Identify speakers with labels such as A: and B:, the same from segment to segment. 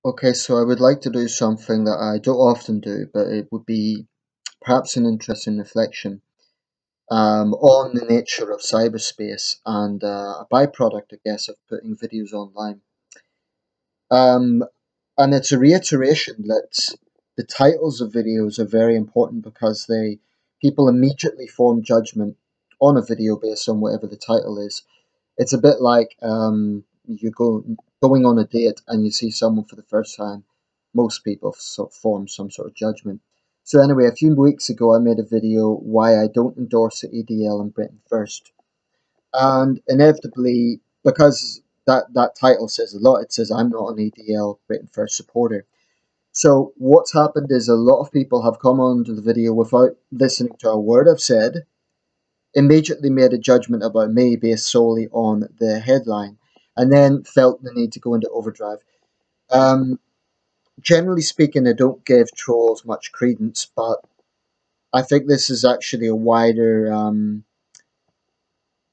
A: Okay, so I would like to do something that I don't often do, but it would be perhaps an interesting reflection on the nature of cyberspace and a byproduct, I guess, of putting videos online. Um, and it's a reiteration that the titles of videos are very important because people immediately form judgment on a video based on whatever the title is. It's a bit like going on a date and you see someone for the first time. Most people sort of form some sort of judgment. So anyway, a few weeks ago, I made a video why I don't endorse the EDL and Britain First, and inevitably, because that title says a lot, it says I'm not an EDL Britain First supporter. So what's happened is a lot of people have come onto the video without listening to a word I've said, immediately made a judgment about me based solely on the headline, and then felt the need to go into overdrive. Um, Generally speaking, I don't give trolls much credence, but I think this is actually a wider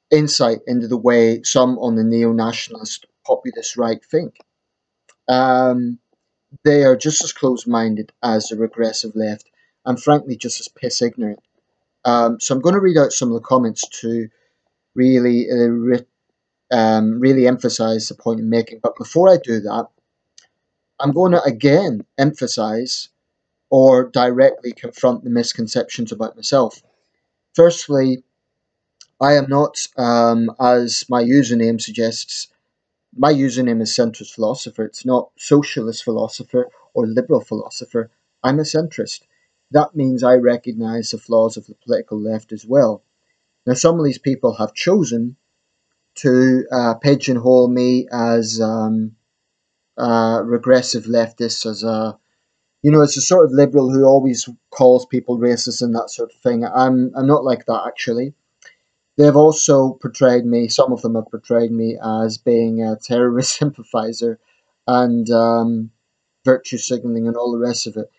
A: insight into the way some on the neo-nationalist populist right think. Um, they are just as close-minded as the regressive left, and frankly, just as piss ignorant. So I'm going to read out some of the comments to really really emphasize the point I'm making. But before I do that, I'm going to again emphasize or directly confront the misconceptions about myself. Firstly, I am not, as my username suggests, my username is centrist philosopher. It's not socialist philosopher or liberal philosopher. I'm a centrist. That means I recognize the flaws of the political left as well. Now, some of these people have chosen to pigeonhole me as regressive leftists, as as a sort of liberal who always calls people racist and that sort of thing. I'm not like that actually. They've also portrayed me. Some of them have portrayed me as being a terrorist sympathizer and virtue signaling and all the rest of it.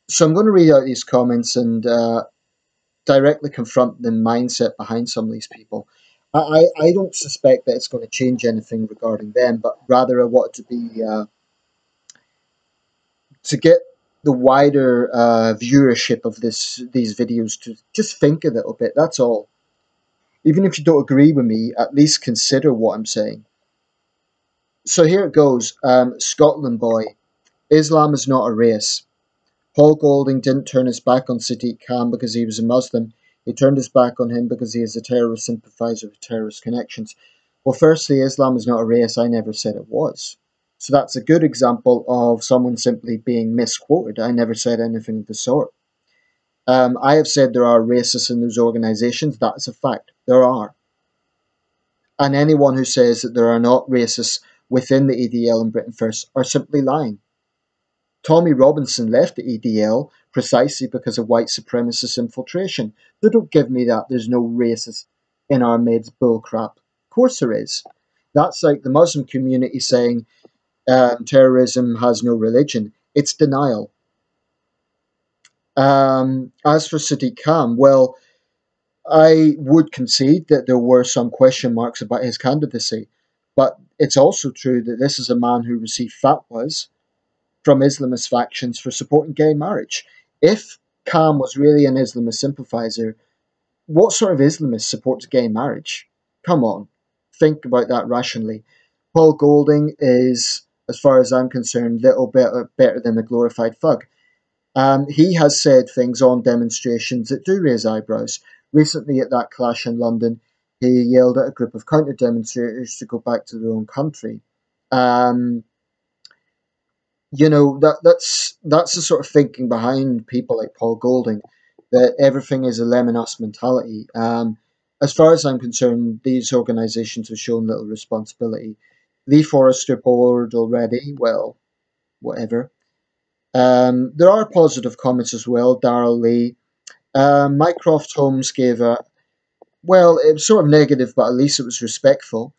A: So I'm going to read out these comments and directly confront the mindset behind some of these people. I don't suspect that it's going to change anything regarding them, but rather I want it to be to get the wider viewership of these videos to just think a little bit. That's all. Even if you don't agree with me, at least consider what I'm saying. So here it goes. Scotland boy. Islam is not a race. Paul Golding didn't turn his back on Sadiq Khan because he was a Muslim. He turned his back on him because he is a terrorist sympathizer with terrorist connections. Well, firstly, Islam is not a race. I never said it was. So that's a good example of someone simply being misquoted. I never said anything of the sort. I have said there are racists in those organisations. That is a fact. There are. And anyone who says that there are not racists within the EDL and Britain First are simply lying. Tommy Robinson left the EDL precisely because of white supremacist infiltration. So don't give me that there's no racist in our mid's bullcrap. Of course there is. That's like the Muslim community saying terrorism has no religion. It's denial. As for Sadiq Khan, well, I would concede that there were some question marks about his candidacy, but it's also true that this is a man who received fatwas from Islamist factions for supporting gay marriage. If Khan was really an Islamist sympathizer, what sort of Islamist supports gay marriage? Come on, think about that rationally. Paul Golding is, as far as I'm concerned, little better than a glorified thug. He has said things on demonstrations that do raise eyebrows. Recently, at that clash in London, he yelled at a group of counter demonstrators to go back to their own country. Um, that's the sort of thinking behind people like Paul Golding, that everything is a lemon us mentality. As far as I'm concerned, these organisations have shown little responsibility. Lee Forrester board already, well, whatever. There are positive comments as well. Darrell Lee. Mycroft Holmes gave well, it was sort of negative, but at least it was respectful.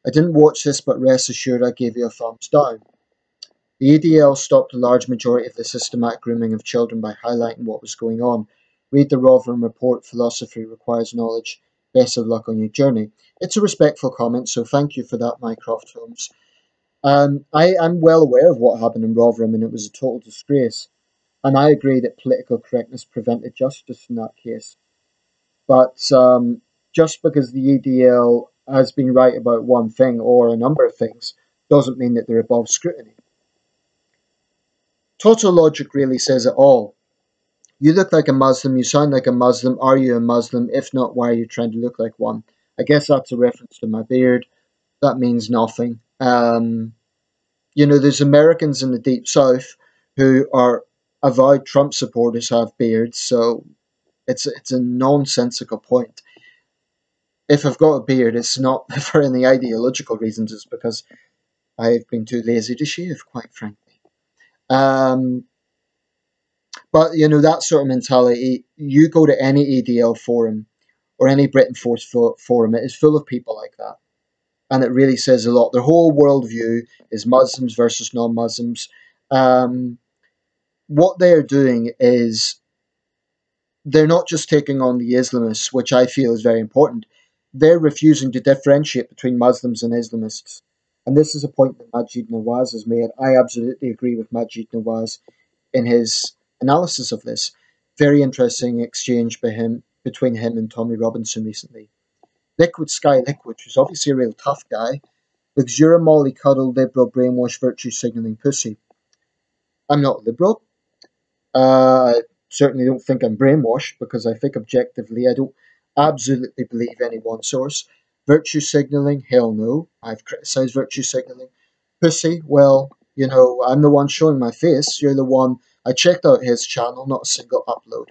A: I didn't watch this, but rest assured I gave you a thumbs down. The EDL stopped a large majority of the systematic grooming of children by highlighting what was going on. Read the Rotherham report, Philosophy Requires Knowledge. Best of luck on your journey. It's a respectful comment, so thank you for that, Mycroft Holmes. I'm well aware of what happened in Rotherham, and it was a total disgrace. And I agree that political correctness prevented justice in that case. But just because the EDL has been right about one thing or a number of things doesn't mean that they're above scrutiny. Total logic really says it all. You look like a Muslim, you sound like a Muslim, are you a Muslim? If not, why are you trying to look like one? I guess that's a reference to my beard. That means nothing. There's Americans in the Deep South who are avowed Trump supporters have beards, so it's a nonsensical point. If I've got a beard, it's not for any ideological reasons, it's because I've been too lazy to shave, quite frankly. Um, but that sort of mentality, you go to any EDL forum or any Britain Force forum, it is full of people like that. And it really says a lot. Their whole worldview is Muslims versus non-Muslims. Um, what they're doing is they're not just taking on the Islamists, which I feel is very important. They're refusing to differentiate between Muslims and Islamists. And this is a point that Majid Nawaz has made. I absolutely agree with Majid Nawaz in his analysis of this. Very interesting exchange between him and Tommy Robinson recently. Liquid Sky Liquid, who's obviously a real tough guy, because you're a mollycoddle, liberal, brainwash, virtue signaling pussy. I'm not liberal. I certainly don't think I'm brainwashed because I think objectively I don't absolutely believe any one source. Virtue signaling, hell no. I've criticised virtue signaling. Pussy, well, I'm the one showing my face. You're the one. I checked out his channel, not a single upload.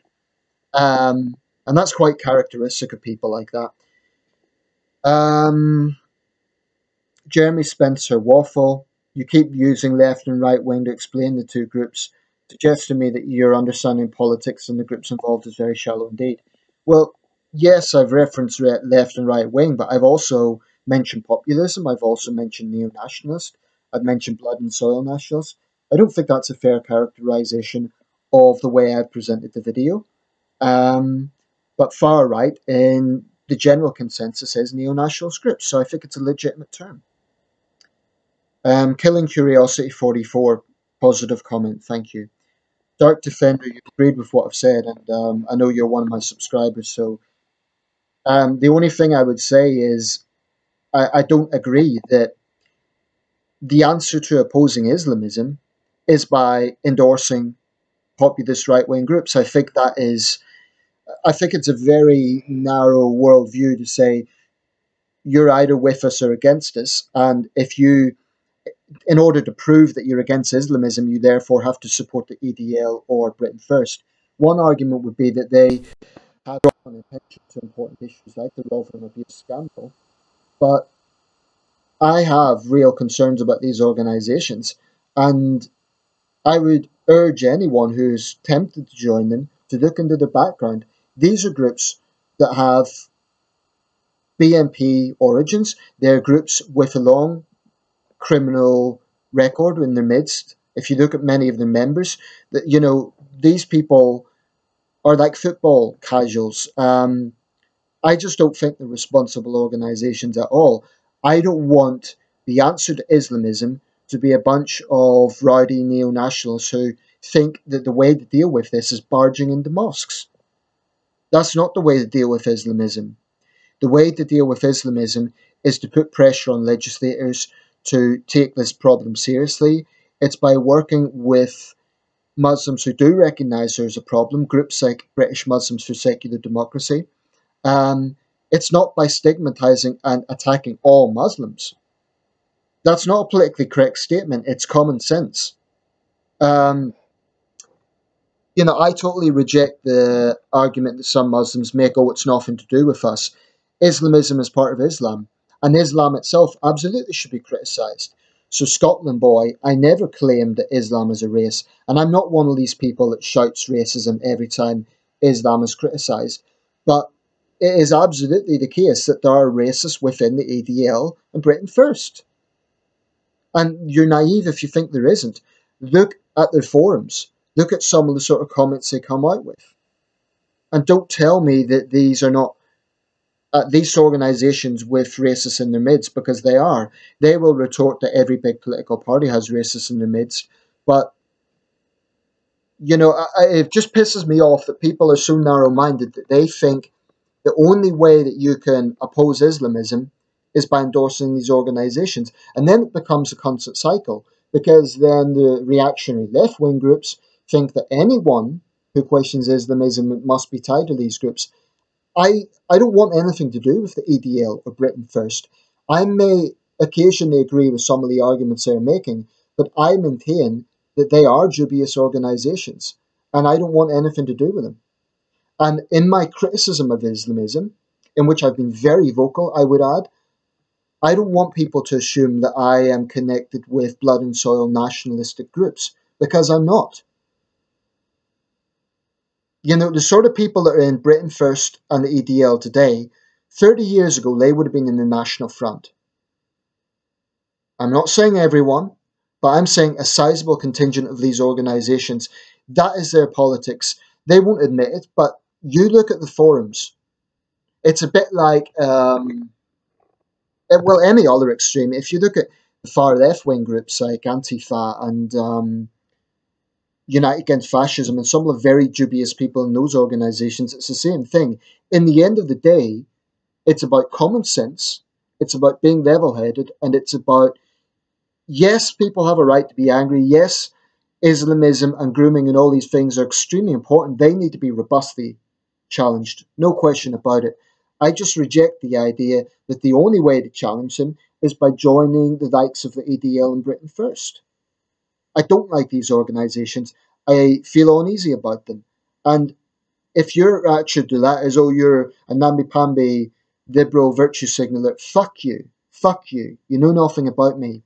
A: And that's quite characteristic of people like that. Jeremy Spencer waffle. You keep using left and right wing to explain the two groups. Suggests to me that your understanding politics and the groups involved is very shallow indeed. Well, yes, I've referenced left and right wing, but I've also mentioned populism. I've also mentioned neo-nationalist. I've mentioned blood and soil nationalists. I don't think that's a fair characterization of the way I've presented the video. But far right in the general consensus is neo-nationalist groups, so I think it's a legitimate term. Killing Curiosity 44, positive comment, thank you. Dark Defender, you agreed with what I've said, and I know you're one of my subscribers, so the only thing I would say is I don't agree that the answer to opposing Islamism is by endorsing populist right-wing groups. I think it's a very narrow worldview to say you're either with us or against us, and in order to prove that you're against Islamism, you therefore have to support the EDL or Britain First. One argument would be that they had drawn attention to important issues like the Rotherham abuse scandal, but I have real concerns about these organisations, and I would urge anyone who's tempted to join them to look into the background. These are groups that have BNP origins. They're groups with a long criminal record in their midst. If you look at many of their members, that these people are like football casuals. I just don't think they're responsible organisations at all. I don't want the answer to Islamism to be a bunch of rowdy neo-nationalists who think that the way to deal with this is barging into mosques. That's not the way to deal with Islamism. The way to deal with Islamism is to put pressure on legislators to take this problem seriously. It's by working with Muslims who do recognise there's a problem, groups like British Muslims for Secular Democracy. It's not by stigmatising and attacking all Muslims. That's not a politically correct statement. It's common sense. Um, I totally reject the argument that some Muslims make, oh, it's nothing to do with us. Islamism is part of Islam, and Islam itself absolutely should be criticised. So, Scotland boy, I never claimed that Islam is a race, and I'm not one of these people that shouts racism every time Islam is criticised. But it is absolutely the case that there are racists within the EDL and Britain First. And you're naive if you think there isn't. Look at their forums. Look at some of the sort of comments they come out with. And don't tell me that these are not these organizations with racists in their midst, because they are. They will retort that every big political party has racists in their midst. But, it just pisses me off that people are so narrow minded that they think the only way that you can oppose Islamism is by endorsing these organizations. And then it becomes a constant cycle, because then the reactionary left wing groups think that anyone who questions Islamism must be tied to these groups. I don't want anything to do with the EDL or Britain First. I may occasionally agree with some of the arguments they're making, but I maintain that they are dubious organizations, and I don't want anything to do with them. And in my criticism of Islamism, in which I've been very vocal, I would add, I don't want people to assume that I am connected with blood and soil nationalistic groups, because I'm not. The sort of people that are in Britain First and the EDL today, 30 years ago, they would have been in the National Front. I'm not saying everyone, but I'm saying a sizable contingent of these organizations. That is their politics. They won't admit it, but you look at the forums. It's a bit like, well, any other extreme. If you look at the far left wing groups like Antifa and Unite Against Fascism, and some of the very dubious people in those organizations, it's the same thing. In the end of the day, it's about common sense, it's about being level headed, and it's about, yes, people have a right to be angry. Yes, Islamism and grooming and all these things are extremely important. They need to be robustly challenged, no question about it. I just reject the idea that the only way to challenge them is by joining the likes of the EDL and Britain First. I don't like these organisations. I feel uneasy about them. And if your attitude to that is, oh, you're a namby-pamby liberal virtue signaler, fuck you. Fuck you. You know nothing about me.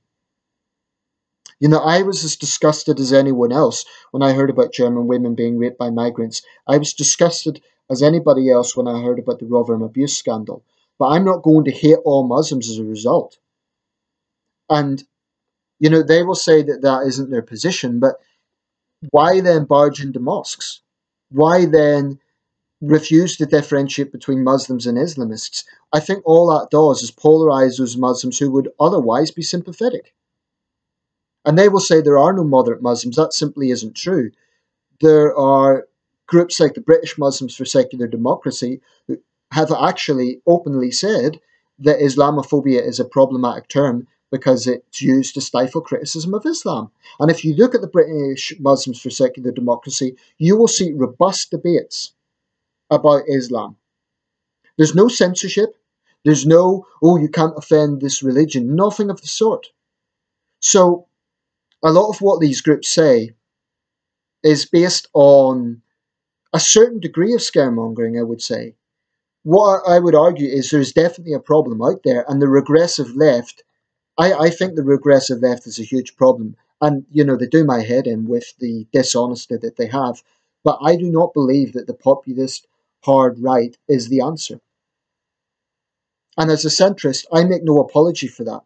A: I was as disgusted as anyone else when I heard about German women being raped by migrants. I was disgusted as anybody else when I heard about the Rotherham abuse scandal. But I'm not going to hate all Muslims as a result. And, they will say that that isn't their position, but why then barge into mosques? Why then refuse to differentiate between Muslims and Islamists? I think all that does is polarize those Muslims who would otherwise be sympathetic. And they will say there are no moderate Muslims. That simply isn't true. There are groups like the British Muslims for Secular Democracy who have actually openly said that Islamophobia is a problematic term because it's used to stifle criticism of Islam. And if you look at the British Muslims for Secular Democracy, you will see robust debates about Islam. There's no censorship. There's no, oh, you can't offend this religion. Nothing of the sort. So a lot of what these groups say is based on a certain degree of scaremongering, I would say. What I would argue is there's definitely a problem out there, and the regressive left, I think the regressive left is a huge problem. And, they do my head in with the dishonesty that they have. But I do not believe that the populist hard right is the answer. And as a centrist, I make no apology for that.